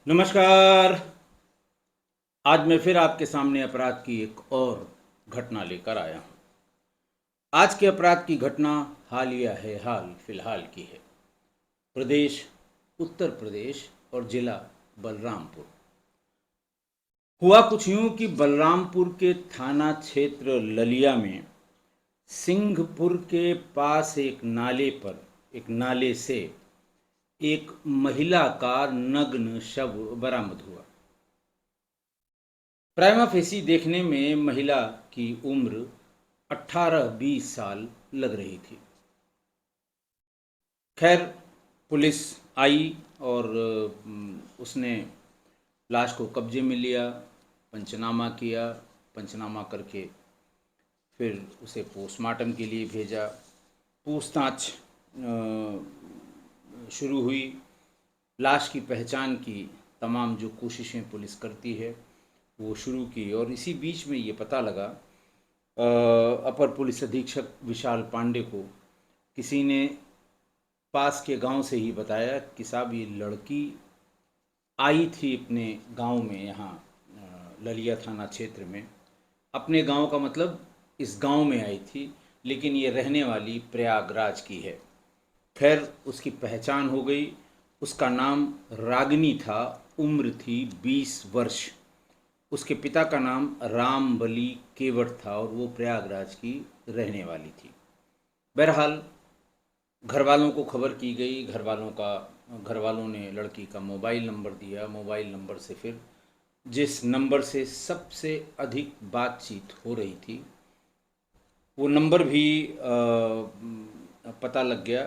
नमस्कार। आज मैं फिर आपके सामने अपराध की एक और घटना लेकर आया हूँ। आज के अपराध की घटना हालिया है, हाल फिलहाल की है। प्रदेश उत्तर प्रदेश और जिला बलरामपुर। हुआ कुछ यूं कि बलरामपुर के थाना क्षेत्र ललिया में सिंहपुर के पास एक नाले से एक महिला का नग्न शव बरामद हुआ। प्राइमा फेसी देखने में महिला की उम्र 18-20 साल लग रही थी। खैर, पुलिस आई और उसने लाश को कब्जे में लिया, पंचनामा किया। पंचनामा करके फिर उसे पोस्टमार्टम के लिए भेजा। पूछताछ शुरू हुई। लाश की पहचान की तमाम जो कोशिशें पुलिस करती है वो शुरू की, और इसी बीच में ये पता लगा, अपर पुलिस अधीक्षक विशाल पांडे को किसी ने पास के गांव से ही बताया कि साहब ये लड़की आई थी अपने गांव में, यहाँ ललिया थाना क्षेत्र में। अपने गांव का मतलब इस गांव में आई थी, लेकिन ये रहने वाली प्रयागराज की है। खैर, उसकी पहचान हो गई। उसका नाम रागिनी था, उम्र थी 20 वर्ष। उसके पिता का नाम रामबली केवट था और वो प्रयागराज की रहने वाली थी। बहरहाल, घर वालों को खबर की गई। घर वालों ने लड़की का मोबाइल नंबर दिया। मोबाइल नंबर से फिर जिस नंबर से सबसे अधिक बातचीत हो रही थी वो नंबर भी पता लग गया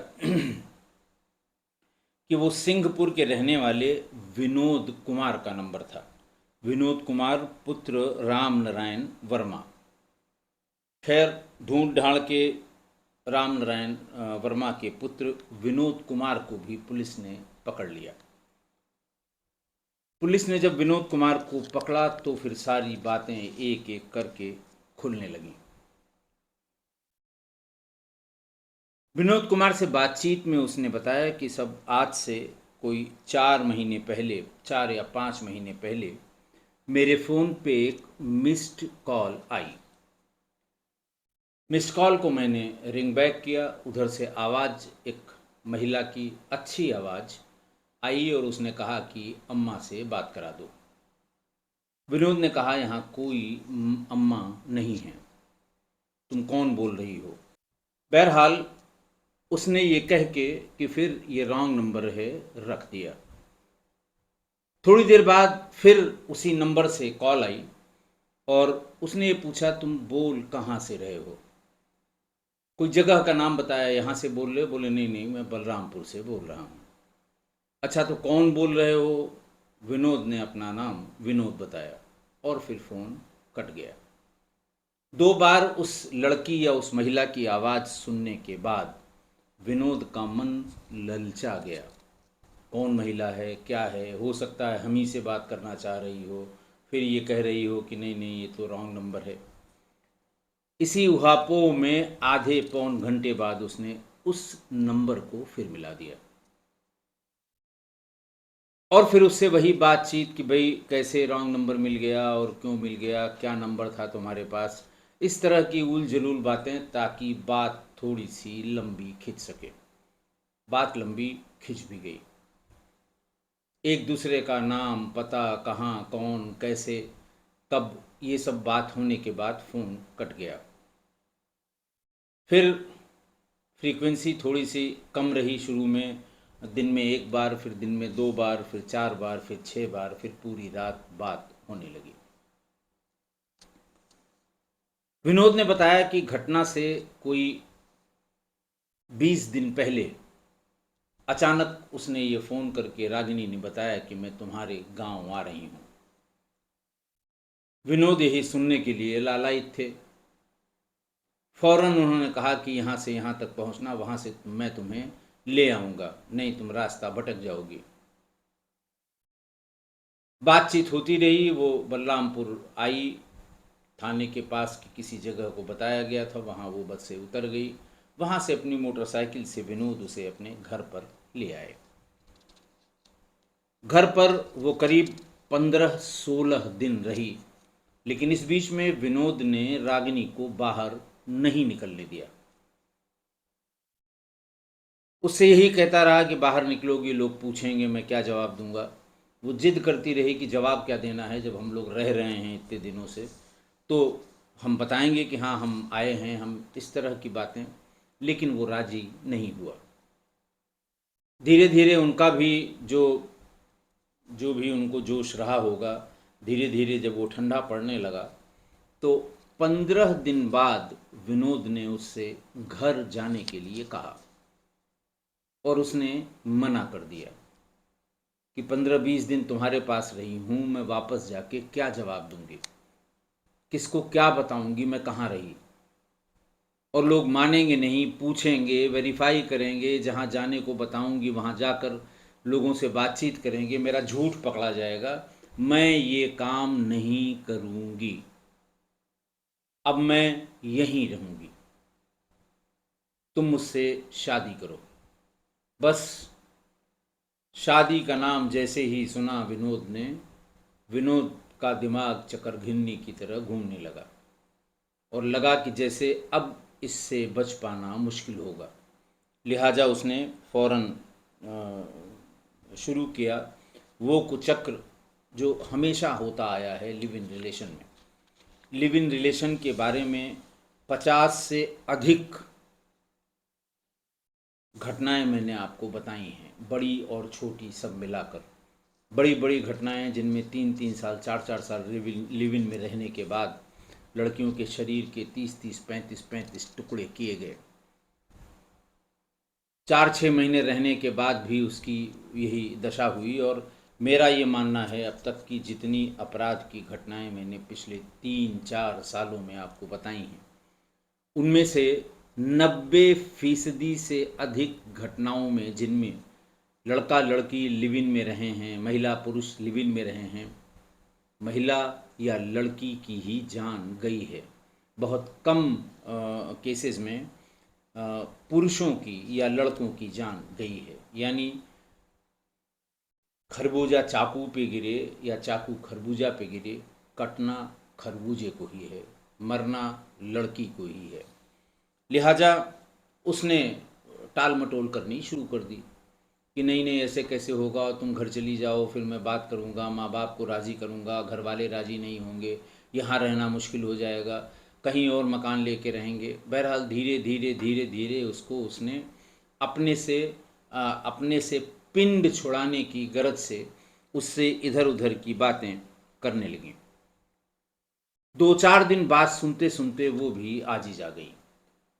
कि वो सिंहपुर के रहने वाले विनोद कुमार का नंबर था। विनोद कुमार पुत्र राम नारायण वर्मा। खैर, ढूंढ ढांड के राम नारायण वर्मा के पुत्र विनोद कुमार को भी पुलिस ने पकड़ लिया। पुलिस ने जब विनोद कुमार को पकड़ा तो फिर सारी बातें एक एक करके खुलने लगीं। विनोद कुमार से बातचीत में उसने बताया कि सब आज से कोई 4 महीने पहले, 4 या 5 महीने पहले मेरे फ़ोन पे एक मिस्ड कॉल आई। मिस्ड कॉल को मैंने रिंग बैक किया। उधर से आवाज़, एक महिला की अच्छी आवाज़ आई और उसने कहा कि अम्मा से बात करा दो। विनोद ने कहा, यहाँ कोई अम्मा नहीं है, तुम कौन बोल रही हो। बहरहाल, उसने ये कह के कि फिर ये रॉन्ग नंबर है रख दिया। थोड़ी देर बाद फिर उसी नंबर से कॉल आई और उसने ये पूछा, तुम बोल कहाँ से रहे हो। कोई जगह का नाम बताया, यहाँ से बोल रहे हो। बोले नहीं नहीं, मैं बलरामपुर से बोल रहा हूँ। अच्छा, तो कौन बोल रहे हो। विनोद ने अपना नाम विनोद बताया और फिर फ़ोन कट गया। 2 बार उस लड़की या उस महिला की आवाज़ सुनने के बाद विनोद का मन ललचा गया। कौन महिला है, क्या है, हो सकता है हम ही से बात करना चाह रही हो, फिर ये कह रही हो कि नहीं नहीं ये तो रॉन्ग नंबर है। इसी उहापों में आधे पौन घंटे बाद उसने उस नंबर को फिर मिला दिया और फिर उससे वही बातचीत कि भाई कैसे रॉन्ग नंबर मिल गया और क्यों मिल गया, क्या नंबर था तुम्हारे पास, इस तरह की उल जलूल बातें, ताकि बात थोड़ी सी लंबी खिंच सके। बात लंबी खिंच भी गई। एक दूसरे का नाम पता, कहाँ कौन कैसे कब, ये सब बात होने के बाद फ़ोन कट गया। फिर फ्रीक्वेंसी थोड़ी सी कम रही। शुरू में दिन में 1 बार, फिर दिन में 2 बार, फिर 4 बार, फिर 6 बार, फिर पूरी रात बात होने लगी। विनोद ने बताया कि घटना से कोई 20 दिन पहले अचानक उसने ये फ़ोन करके रागिनी ने बताया कि मैं तुम्हारे गांव आ रही हूँ। विनोद यही सुनने के लिए लालायित थे। फौरन उन्होंने कहा कि यहाँ से यहाँ तक पहुँचना, वहाँ से मैं तुम्हें ले आऊँगा, नहीं तुम रास्ता भटक जाओगी। बातचीत होती रही। वो बलरामपुर आई। थाने के पास की किसी जगह को बताया गया था, वहाँ वो बस से उतर गई। वहाँ से अपनी मोटरसाइकिल से विनोद उसे अपने घर पर ले आए। घर पर वो करीब 15-16 दिन रही, लेकिन इस बीच में विनोद ने रागिनी को बाहर नहीं निकलने दिया। उससे यही कहता रहा कि बाहर निकलोगी, लोग पूछेंगे, मैं क्या जवाब दूंगा। वो जिद करती रही कि जवाब क्या देना है, जब हम लोग रह रहे हैं इतने दिनों से, तो हम बताएंगे कि हाँ हम आए हैं, हम इस तरह की बातें। लेकिन वो राजी नहीं हुआ। धीरे धीरे उनका भी जो जो भी उनको जोश रहा होगा, धीरे धीरे जब वो ठंडा पड़ने लगा, तो 15 दिन बाद विनोद ने उससे घर जाने के लिए कहा और उसने मना कर दिया कि 15-20 दिन तुम्हारे पास रही हूँ, मैं वापस जाके क्या जवाब दूंगी, किसको क्या बताऊंगी मैं कहाँ रही। और लोग मानेंगे नहीं, पूछेंगे, वेरीफाई करेंगे, जहाँ जाने को बताऊंगी वहाँ जाकर लोगों से बातचीत करेंगे, मेरा झूठ पकड़ा जाएगा। मैं ये काम नहीं करूँगी, अब मैं यहीं रहूँगी, तुम मुझसे शादी करो। बस शादी का नाम जैसे ही सुना विनोद ने, विनोद का दिमाग चकरघिन्नी की तरह घूमने लगा और लगा कि जैसे अब इससे बच पाना मुश्किल होगा। लिहाजा उसने फौरन शुरू किया वो कुचक्र जो हमेशा होता आया है लिव इन रिलेशन में। लिव इन रिलेशन के बारे में 50 से अधिक घटनाएं मैंने आपको बताई हैं, बड़ी और छोटी सब मिलाकर। बड़ी बड़ी घटनाएं जिनमें 3-3 साल 4-4 साल लिव इन में रहने के बाद लड़कियों के शरीर के 30-30 35-35 टुकड़े किए गए। 4-6 महीने रहने के बाद भी उसकी यही दशा हुई। और मेरा ये मानना है, अब तक की जितनी अपराध की घटनाएं मैंने पिछले 3-4 सालों में आपको बताई हैं, उनमें से 90% से अधिक घटनाओं में जिनमें लड़का लड़की लिव इन में रहे हैं, महिला पुरुष लिव इन में रहे हैं, महिला या लड़की की ही जान गई है। बहुत कम केसेस में पुरुषों की या लड़कों की जान गई है। यानी खरबूजा चाकू पे गिरे या चाकू खरबूजा पे गिरे, कटना खरबूजे को ही है, मरना लड़की को ही है। लिहाजा उसने टाल मटोल करनी शुरू कर दी कि नहीं नहीं ऐसे कैसे होगा, तुम घर चली जाओ, फिर मैं बात करूँगा, माँ बाप को राज़ी करूँगा, घर वाले राज़ी नहीं होंगे, यहाँ रहना मुश्किल हो जाएगा, कहीं और मकान लेके रहेंगे। बहरहाल धीरे धीरे धीरे धीरे उसको उसने अपने से अपने से पिंड छुड़ाने की गरज से उससे इधर उधर की बातें करने लगी। 2-4 दिन बाद सुनते सुनते वो भी आजीज आ गई।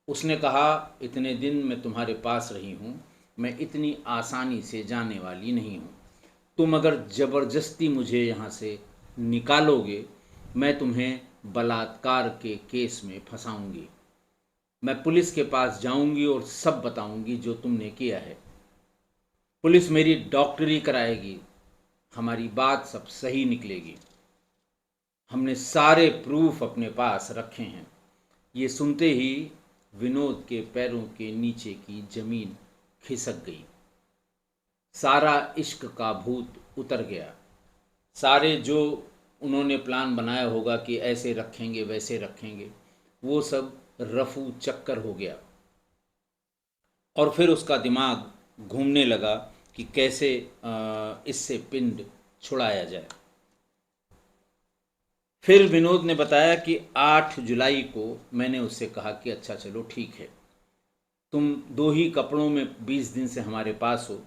उसने कहा, इतने दिन मैं तुम्हारे पास रही हूँ, मैं इतनी आसानी से जाने वाली नहीं हूँ। तुम अगर ज़बरदस्ती मुझे यहाँ से निकालोगे, मैं तुम्हें बलात्कार के केस में फंसाऊंगी। मैं पुलिस के पास जाऊंगी और सब बताऊंगी जो तुमने किया है। पुलिस मेरी डॉक्टरी कराएगी, हमारी बात सब सही निकलेगी, हमने सारे प्रूफ अपने पास रखे हैं। ये सुनते ही विनोद के पैरों के नीचे की जमीन खिसक गई। सारा इश्क का भूत उतर गया। सारे जो उन्होंने प्लान बनाया होगा कि ऐसे रखेंगे वैसे रखेंगे, वो सब रफू चक्कर हो गया। और फिर उसका दिमाग घूमने लगा कि कैसे इससे पिंड छुड़ाया जाए। फिर विनोद ने बताया कि 8 जुलाई को मैंने उससे कहा कि अच्छा चलो ठीक है, तुम 2 ही कपड़ों में 20 दिन से हमारे पास हो,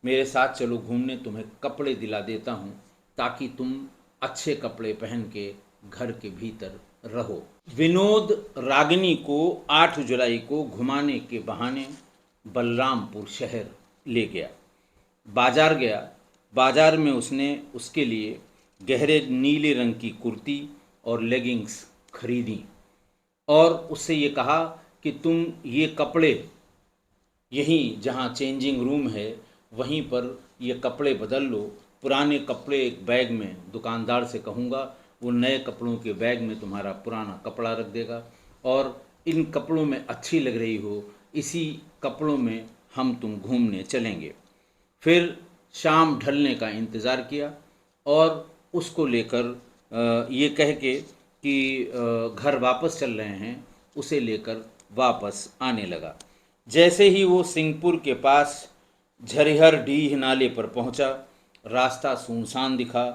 मेरे साथ चलो घूमने, तुम्हें कपड़े दिला देता हूँ ताकि तुम अच्छे कपड़े पहन के घर के भीतर रहो। विनोद रागिनी को 8 जुलाई को घुमाने के बहाने बलरामपुर शहर ले गया। बाजार गया। बाजार में उसने उसके लिए गहरे नीले रंग की कुर्ती और लेगिंग्स खरीदी और उससे ये कहा कि तुम ये कपड़े यहीं जहाँ चेंजिंग रूम है वहीं पर ये कपड़े बदल लो। पुराने कपड़े एक बैग में, दुकानदार से कहूँगा वो नए कपड़ों के बैग में तुम्हारा पुराना कपड़ा रख देगा और इन कपड़ों में अच्छी लग रही हो, इसी कपड़ों में हम तुम घूमने चलेंगे। फिर शाम ढलने का इंतज़ार किया और उसको लेकर ये कह के कि घर वापस चल रहे हैं, उसे लेकर वापस आने लगा। जैसे ही वो सिंहपुर के पास झरिहर डीह नाले पर पहुंचा, रास्ता सुनसान दिखा,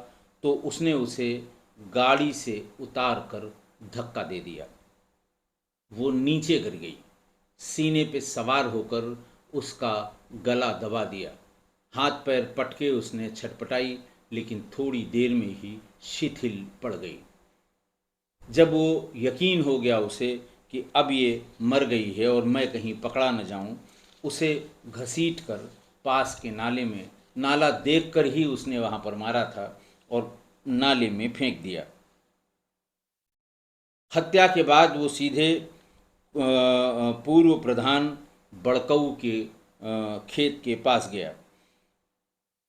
तो उसने उसे गाड़ी से उतार कर धक्का दे दिया। वो नीचे गिर गई। सीने पे सवार होकर उसका गला दबा दिया। हाथ पैर पटके उसने छटपटाई, लेकिन थोड़ी देर में ही शिथिल पड़ गई। जब वो यकीन हो गया उसे कि अब ये मर गई है और मैं कहीं पकड़ा न जाऊं, उसे घसीट कर पास के नाले में, नाला देखकर ही उसने वहां पर मारा था और नाले में फेंक दिया। हत्या के बाद वो सीधे पूर्व प्रधान बड़कऊ के खेत के पास गया।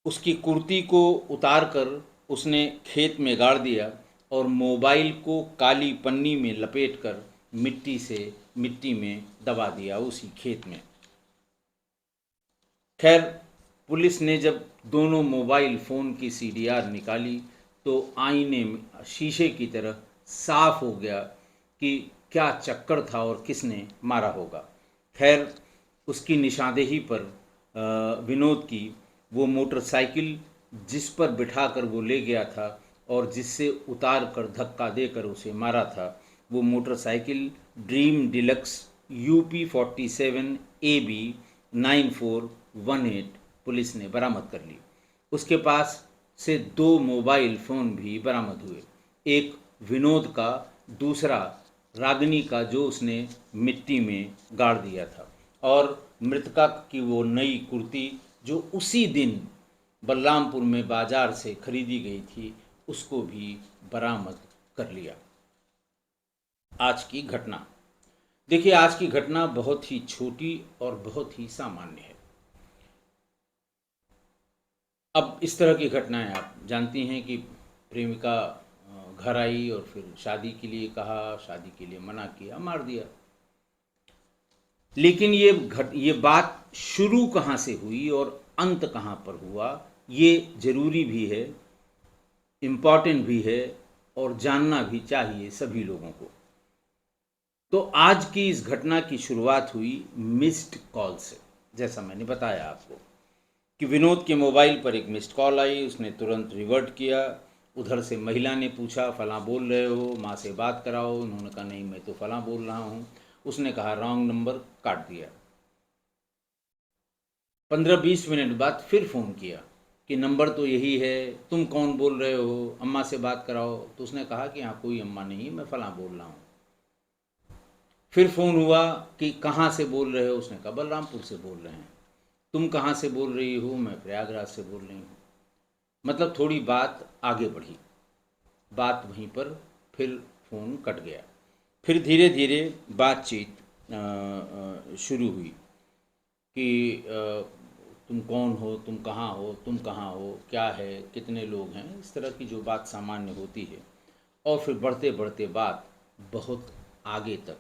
उसकी कुर्ती को उतार कर उसने खेत में गाड़ दिया और मोबाइल को काली पन्नी में लपेटकर मिट्टी में दबा दिया उसी खेत में। खैर, पुलिस ने जब दोनों मोबाइल फ़ोन की सीडीआर निकाली तो आईने में शीशे की तरह साफ हो गया कि क्या चक्कर था और किसने मारा होगा। खैर, उसकी निशानदेही पर विनोद की वो मोटरसाइकिल जिस पर बिठाकर वो ले गया था और जिससे उतार कर धक्का देकर उसे मारा था, वो motorcycle dream deluxe UP47 AB 9418 police ने बरामद कर ली। उसके पास से 2 मोबाइल फ़ोन भी बरामद हुए, एक विनोद का, दूसरा रागिनी का जो उसने मिट्टी में गाड़ दिया था, और मृतका की वो नई कुर्ती जो उसी दिन बलरामपुर में बाजार से खरीदी गई थी, उसको भी बरामद कर लिया। आज की घटना देखिए, आज की घटना बहुत ही छोटी और बहुत ही सामान्य है। अब इस तरह की घटनाएं आप जानती हैं कि प्रेमिका घर आई और फिर शादी के लिए कहा, शादी के लिए मना किया, मार दिया। लेकिन ये बात शुरू कहाँ से हुई और अंत कहाँ पर हुआ, ये ज़रूरी भी है, इम्पॉर्टेंट भी है और जानना भी चाहिए सभी लोगों को। तो आज की इस घटना की शुरुआत हुई मिस्ड कॉल से। जैसा मैंने बताया आपको कि विनोद के मोबाइल पर एक मिस्ड कॉल आई, उसने तुरंत रिवर्ट किया। उधर से महिला ने पूछा, फ़लाँ बोल रहे हो, माँ से बात कराओ। उन्होंने कहा नहीं, मैं तो फ़लाँ बोल रहा हूँ। उसने कहा रॉन्ग नंबर, काट दिया। 15-20 मिनट बाद फिर फ़ोन किया कि नंबर तो यही है, तुम कौन बोल रहे हो, अम्मा से बात कराओ। तो उसने कहा कि हाँ, कोई अम्मा नहीं है, मैं फ़लाँ बोल रहा हूँ। फिर फ़ोन हुआ कि कहाँ से बोल रहे हो, उसने कहा बलरामपुर से बोल रहे हैं। तुम कहाँ से बोल रही हो, मैं प्रयागराज से बोल रही हूँ। मतलब थोड़ी बात आगे बढ़ी, बात वहीं पर फिर फ़ोन कट गया। फिर धीरे धीरे बातचीत शुरू हुई कि तुम कौन हो, तुम कहाँ हो, तुम कहाँ हो, क्या है, कितने लोग हैं, इस तरह की जो बात सामान्य होती है। और फिर बढ़ते बढ़ते बात बहुत आगे तक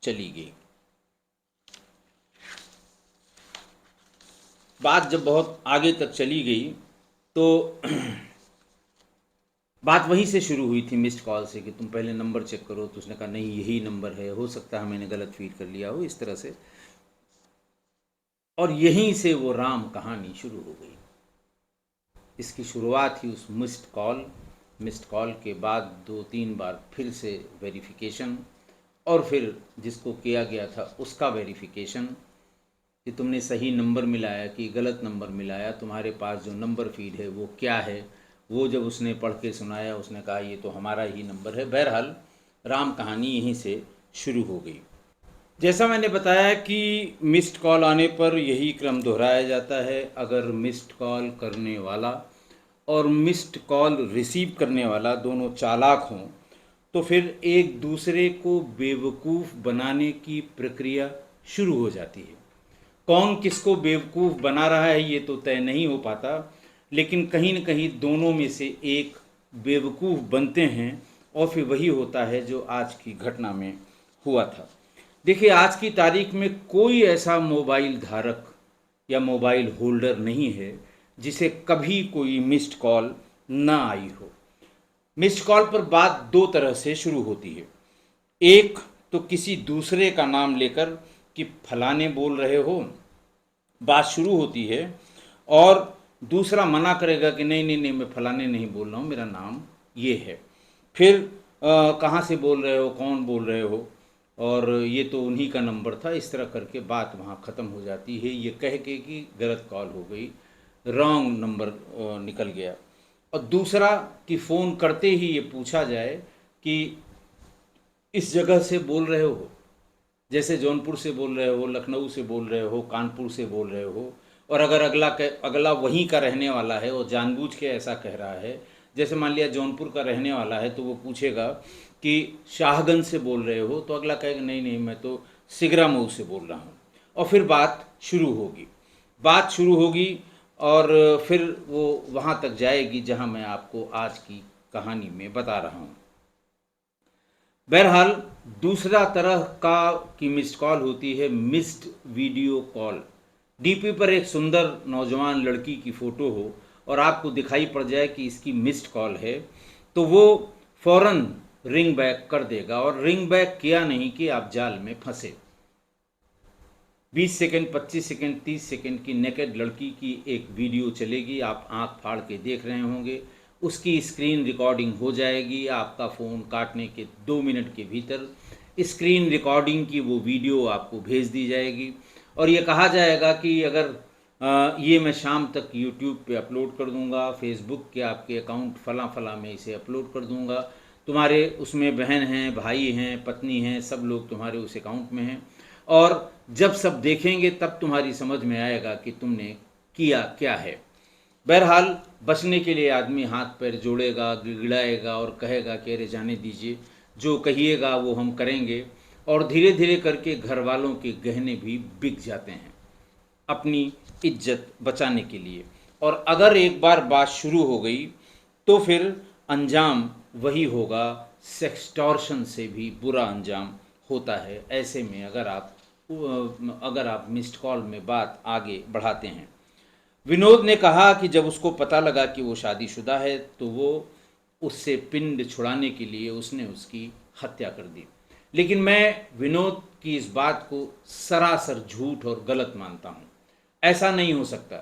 चली गई। बात जब बहुत आगे तक चली गई तो बात वहीं से शुरू हुई थी, मिस्ड कॉल से, कि तुम पहले नंबर चेक करो। तो उसने कहा नहीं, यही नंबर है, हो सकता है मैंने गलत फीड कर लिया हो, इस तरह से। और यहीं से वो राम कहानी शुरू हो गई। इसकी शुरुआत ही उस मिस्ड कॉल के बाद 2-3 बार फिर से वेरिफिकेशन, और फिर जिसको किया गया था उसका वेरिफिकेशन कि तुमने सही नंबर मिलाया कि गलत नंबर मिलाया, तुम्हारे पास जो नंबर फीड है वो क्या है। वो जब उसने पढ़ के सुनाया, उसने कहा ये तो हमारा ही नंबर है। बहरहाल राम कहानी यहीं से शुरू हो गई। जैसा मैंने बताया कि मिस्ड कॉल आने पर यही क्रम दोहराया जाता है। अगर मिस्ड कॉल करने वाला और मिस्ड कॉल रिसीव करने वाला दोनों चालाक हों तो फिर एक दूसरे को बेवकूफ़ बनाने की प्रक्रिया शुरू हो जाती है। कौन किसको बेवकूफ़ बना रहा है ये तो तय नहीं हो पाता, लेकिन कहीं न कहीं दोनों में से एक बेवकूफ़ बनते हैं और फिर वही होता है जो आज की घटना में हुआ था। देखिए, आज की तारीख में कोई ऐसा मोबाइल धारक या मोबाइल होल्डर नहीं है जिसे कभी कोई मिस्ड कॉल ना आई हो। मिस्ड कॉल पर बात दो तरह से शुरू होती है। एक तो किसी दूसरे का नाम लेकर कि फलाने बोल रहे हो, बात शुरू होती है। और दूसरा मना करेगा कि नहीं नहीं नहीं, मैं फलाने नहीं बोल रहा हूँ, मेरा नाम ये है। फिर कहाँ से बोल रहे हो, कौन बोल रहे हो, और ये तो उन्हीं का नंबर था। इस तरह करके बात वहाँ ख़त्म हो जाती है, ये कह के कि गलत कॉल हो गई, रॉन्ग नंबर निकल गया। और दूसरा कि फ़ोन करते ही ये पूछा जाए कि इस जगह से बोल रहे हो, जैसे जौनपुर से बोल रहे हो, लखनऊ से बोल रहे हो, कानपुर से बोल रहे हो। और अगर अगला वहीं का रहने वाला है और जानबूझ के ऐसा कह रहा है, जैसे मान लिया जौनपुर का रहने वाला है, तो वो पूछेगा कि शाहगंज से बोल रहे हो, तो अगला कहेगा नहीं नहीं, मैं तो सिगरा मऊ से बोल रहा हूँ। और फिर बात शुरू होगी और फिर वो वहाँ तक जाएगी जहाँ मैं आपको आज की कहानी में बता रहा हूँ। बहरहाल दूसरा तरह का की मिस्ड कॉल होती है मिस्ड वीडियो कॉल। डीपी पर एक सुंदर नौजवान लड़की की फ़ोटो हो और आपको दिखाई पड़ जाए कि इसकी मिस्ड कॉल है, तो वो फ़ौरन रिंग बैक कर देगा। और रिंग बैक किया नहीं कि आप जाल में फंसे। 20 सेकंड, 25 सेकंड, 30 सेकंड की नेकेड लड़की की एक वीडियो चलेगी, आप आंख फाड़ के देख रहे होंगे। उसकी स्क्रीन रिकॉर्डिंग हो जाएगी, आपका फ़ोन काटने के 2 मिनट के भीतर स्क्रीन रिकॉर्डिंग की वो वीडियो आपको भेज दी जाएगी। और ये कहा जाएगा कि अगर ये मैं शाम तक यूट्यूब पे अपलोड कर दूंगा, फेसबुक के आपके अकाउंट फला फला में इसे अपलोड कर दूंगा, तुम्हारे उसमें बहन हैं, भाई हैं, पत्नी हैं, सब लोग तुम्हारे उस अकाउंट में हैं। और जब सब देखेंगे तब तुम्हारी समझ में आएगा कि तुमने किया क्या है। बहरहाल बचने के लिए आदमी हाथ पैर जोड़ेगा, गिड़गिड़ाएगा और कहेगा कि अरे जाने दीजिए, जो कहिएगा वो हम करेंगे। और धीरे धीरे करके घर वालों के गहने भी बिक जाते हैं अपनी इज्जत बचाने के लिए। और अगर एक बार बात शुरू हो गई तो फिर अंजाम वही होगा, सेक्सटॉर्शन से भी बुरा अंजाम होता है ऐसे में, अगर आप मिस्ड कॉल में बात आगे बढ़ाते हैं। विनोद ने कहा कि जब उसको पता लगा कि वो शादीशुदा है तो वो उससे पिंड छुड़ाने के लिए उसने उसकी हत्या कर दी। लेकिन मैं विनोद की इस बात को सरासर झूठ और गलत मानता हूँ। ऐसा नहीं हो सकता।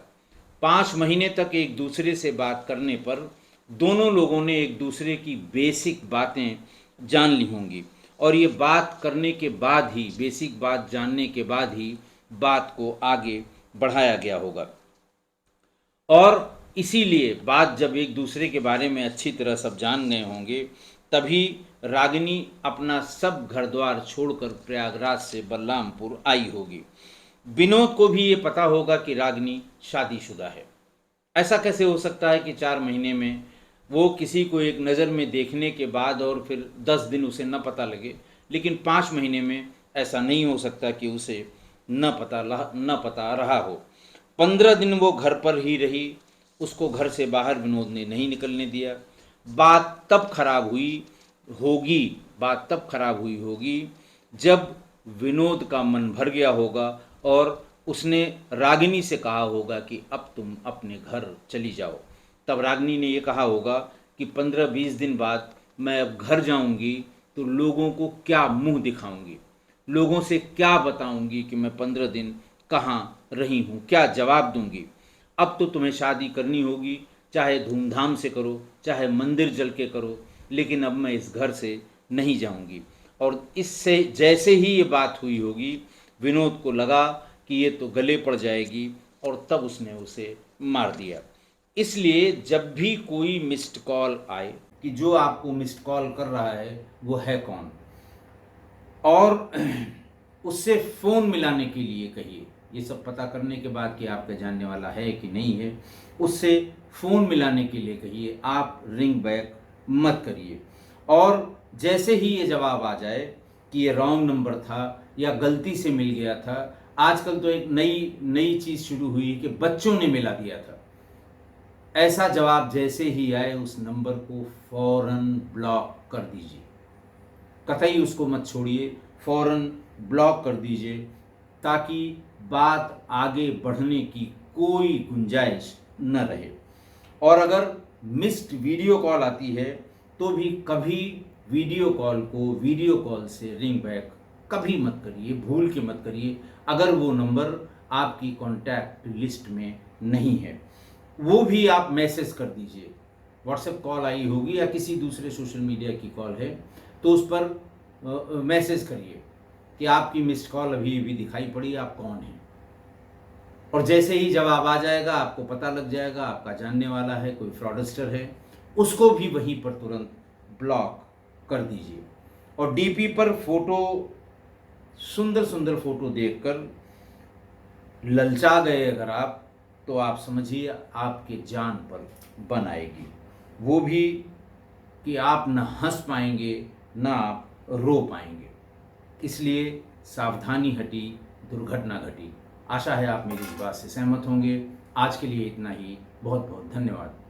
5 महीने तक एक दूसरे से बात करने पर दोनों लोगों ने एक दूसरे की बेसिक बातें जान ली होंगी, और ये बात करने के बाद ही, बेसिक बात जानने के बाद ही बात को आगे बढ़ाया गया होगा। और इसीलिए बात जब एक दूसरे के बारे में अच्छी तरह सब जान गए होंगे, तभी रागिनी अपना सब घर द्वार छोड़कर प्रयागराज से बलरामपुर आई होगी। विनोद को भी ये पता होगा कि रागिनी शादीशुदा है। ऐसा कैसे हो सकता है कि 4 महीने में वो किसी को एक नज़र में देखने के बाद और फिर 10 दिन उसे न पता लगे, लेकिन 5 महीने में ऐसा नहीं हो सकता कि उसे न पता रहा हो। 15 दिन वो घर पर ही रही, उसको घर से बाहर विनोद ने नहीं निकलने दिया। बात तब खराब हुई होगी जब विनोद का मन भर गया होगा और उसने रागिनी से कहा होगा कि अब तुम अपने घर चली जाओ। तब रागिनी ने ये कहा होगा कि 15-20 दिन बाद मैं अब घर जाऊंगी तो लोगों को क्या मुंह दिखाऊंगी, लोगों से क्या बताऊंगी कि मैं 15 दिन कहाँ रही हूँ, क्या जवाब दूंगी। अब तो तुम्हें शादी करनी होगी, चाहे धूमधाम से करो, चाहे मंदिर जल के करो, लेकिन अब मैं इस घर से नहीं जाऊंगी। और इससे जैसे ही ये बात हुई होगी, विनोद को लगा कि ये तो गले पड़ जाएगी, और तब उसने उसे मार दिया। इसलिए जब भी कोई मिस्ड कॉल आए कि जो आपको मिस्ड कॉल कर रहा है वो है कौन, और उससे फ़ोन मिलाने के लिए कहिए। ये सब पता करने के बाद कि आपका जानने वाला है कि नहीं है, उससे फ़ोन मिलाने के लिए कहिए, आप रिंग बैक मत करिए। और जैसे ही ये जवाब आ जाए कि ये रॉन्ग नंबर था या गलती से मिल गया था, आजकल तो एक नई चीज़ शुरू हुई कि बच्चों ने मिला दिया था, ऐसा जवाब जैसे ही आए उस नंबर को फ़ौरन ब्लॉक कर दीजिए। कतई उसको मत छोड़िए, फ़ौरन ब्लॉक कर दीजिए, ताकि बात आगे बढ़ने की कोई गुंजाइश न रहे। और अगर मिस्ड वीडियो कॉल आती है तो भी कभी वीडियो कॉल को वीडियो कॉल से रिंग बैक कभी मत करिए, भूल के मत करिए, अगर वो नंबर आपकी कॉन्टैक्ट लिस्ट में नहीं है। वो भी आप मैसेज कर दीजिए, व्हाट्सएप कॉल आई होगी या किसी दूसरे सोशल मीडिया की कॉल है तो उस पर मैसेज करिए कि आपकी मिस्ड कॉल अभी अभी दिखाई पड़ी, आप कौन हैं। और जैसे ही जवाब आ जाएगा आपको पता लग जाएगा आपका जानने वाला है, कोई फ्रॉडस्टर है, उसको भी वहीं पर तुरंत ब्लॉक कर दीजिए। और डीपी पर फोटो, सुंदर सुंदर फोटो देखकर ललचा गए अगर आप, तो आप समझिए आपके जान पर बन आएगी, वो भी कि आप न हंस पाएंगे न आप रो पाएंगे। इसलिए सावधानी हटी, दुर्घटना घटी। आशा है आप मेरी इस बात से सहमत होंगे। आज के लिए इतना ही। बहुत बहुत धन्यवाद।